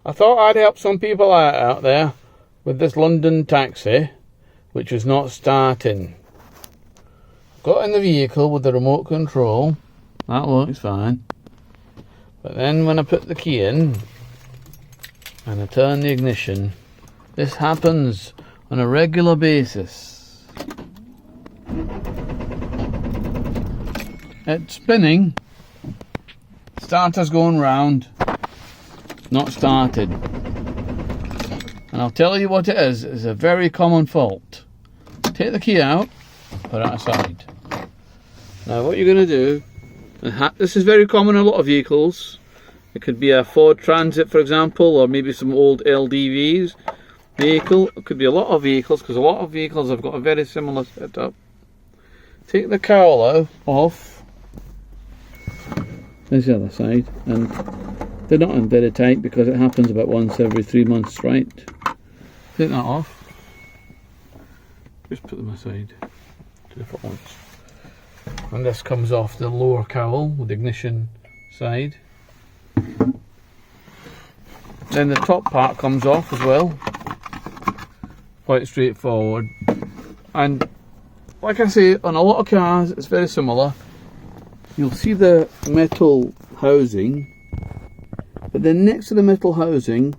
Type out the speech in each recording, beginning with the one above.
I thought I'd help some people out there with this London taxi, which was not starting. Got in the vehicle with the remote control. That works fine. But then when I put the key in and I turn the ignition, this happens on a regular basis. It's spinning. Starter's going round. Not started. And I'll tell you what it is. It's a very common fault. Take the key out, put it aside. Now what you're going to do, this is very common in a lot of vehicles. It could be a Ford Transit, for example, or maybe some old LDVs vehicle. It could be a lot of vehicles, because a lot of vehicles have got a very similar setup. Take the cowl off. There's the other side, and they're not in very tight because it happens about once every 3 months, right? Take that off. Just put them aside. 2 different ones. And this comes off the lower cowl with the ignition side. Then the top part comes off as well. Quite straightforward. And like I say, on a lot of cars it's very similar. You'll see the metal housing, but then next to the metal housing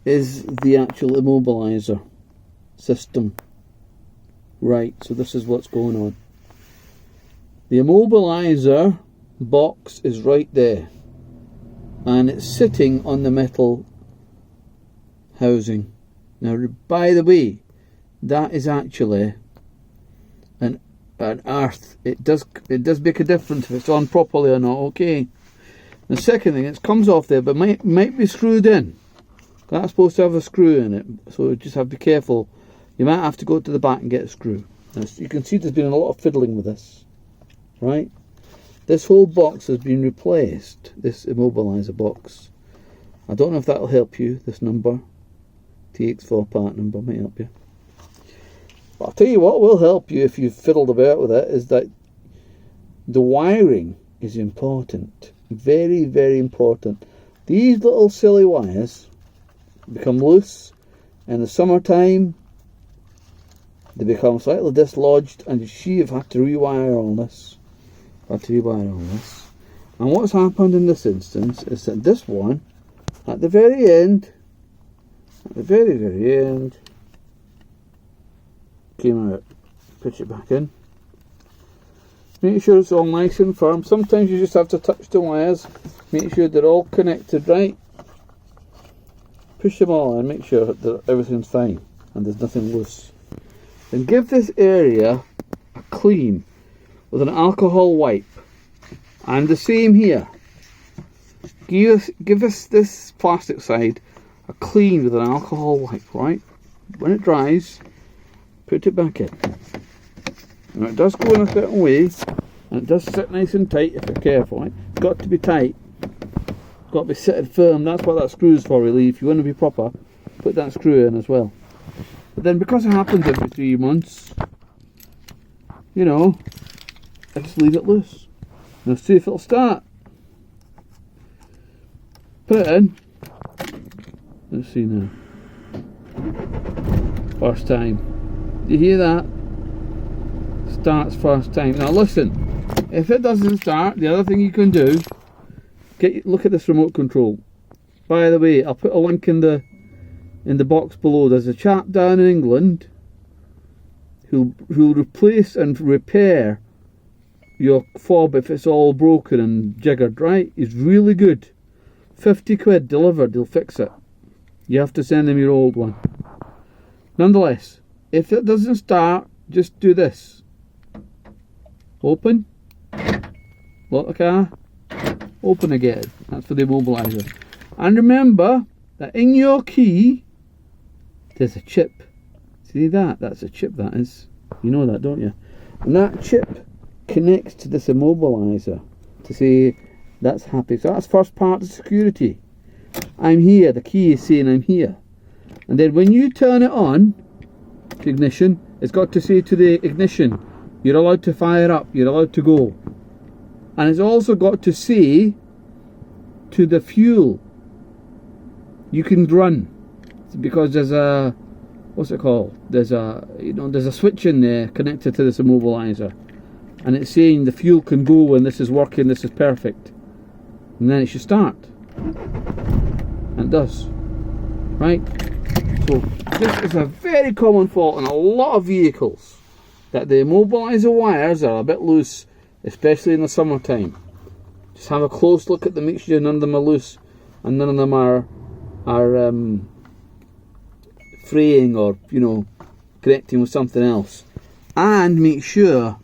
is the actual immobilizer system. Right, so this is what's going on. The immobilizer box is right there, and it's sitting on the metal housing. Now, by the way, that is actually an earth. It does make a difference if it's on properly or not. Okay. The second thing, it comes off there, but might be screwed in. That's supposed to have a screw in it, so you just have to be careful. You might have to go to the back and get a screw. Now, you can see there's been a lot of fiddling with this, right? This whole box has been replaced. This immobilizer box. I don't know if that'll help you. This number, TX4 part number, might help you. But I'll tell you what will help you if you've fiddled about with it, is that the wiring is important. Very, very important. These little silly wires become loose in the summertime. They become slightly dislodged, and you've had to rewire all this. And what's happened in this instance is that this one, at the very end, came out. Put it back in. Make sure it's all nice and firm. Sometimes you just have to touch the wires. Make sure they're all connected right. Push them all in. Make sure that everything's fine and there's nothing loose. Then give this area a clean with an alcohol wipe. And the same here. Give us this plastic side a clean with an alcohol wipe, right? When it dries, put it back in. Now it does go in a certain way, and it does sit nice and tight if you're careful. Right? It's got to be tight. It's got to be sitting firm. That's what that screw's for, really. If you want to be proper, put that screw in as well. But then, because it happens every 3 months, you know, I just leave it loose. Now see if it'll start. Put it in. Let's see now. First time. Do you hear that? Starts first time. Now listen, if it doesn't start, the other thing you can do, look at this remote control. By the way, I'll put a link in the box below. There's a chap down in England who'll replace and repair your fob if it's all broken and jiggered, right? He's really good. 50 quid delivered, he'll fix it. You have to send him your old one. Nonetheless, if it doesn't start, just do this. Open. Lock the car. Open again. That's for the immobilizer. And remember that in your key, there's a chip. See that? That's a chip, that is. You know that, don't you? And that chip connects to this immobilizer to say that's happy. So that's first part of security. I'm here. The key is saying I'm here. And then when you turn it on to ignition, it's got to say to the ignition, you're allowed to fire up, you're allowed to go. And it's also got to say to the fuel you can run, because there's a, what's it called? There's a, there's a switch in there connected to this immobilizer, and it's saying the fuel can go when this is working, this is perfect, and then it should start, and it does, right? So this is a very common fault in a lot of vehicles, that the immobilizer wires are a bit loose, especially in the summertime. Just have a close look at them, make sure none of them are loose and none of them are fraying or connecting with something else. And make sure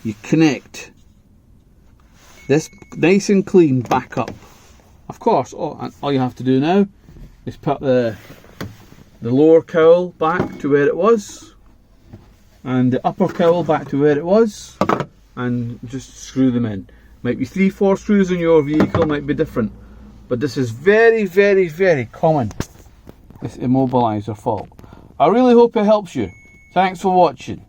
you connect this nice and clean back up. Of course, all you have to do now is put the lower cowl back to where it was, and the upper cowl back to where it was, and just screw them in. Might be 3-4 screws in your vehicle, might be different, but this is very, very, very common, this immobilizer fault. I really hope it helps you. Thanks for watching.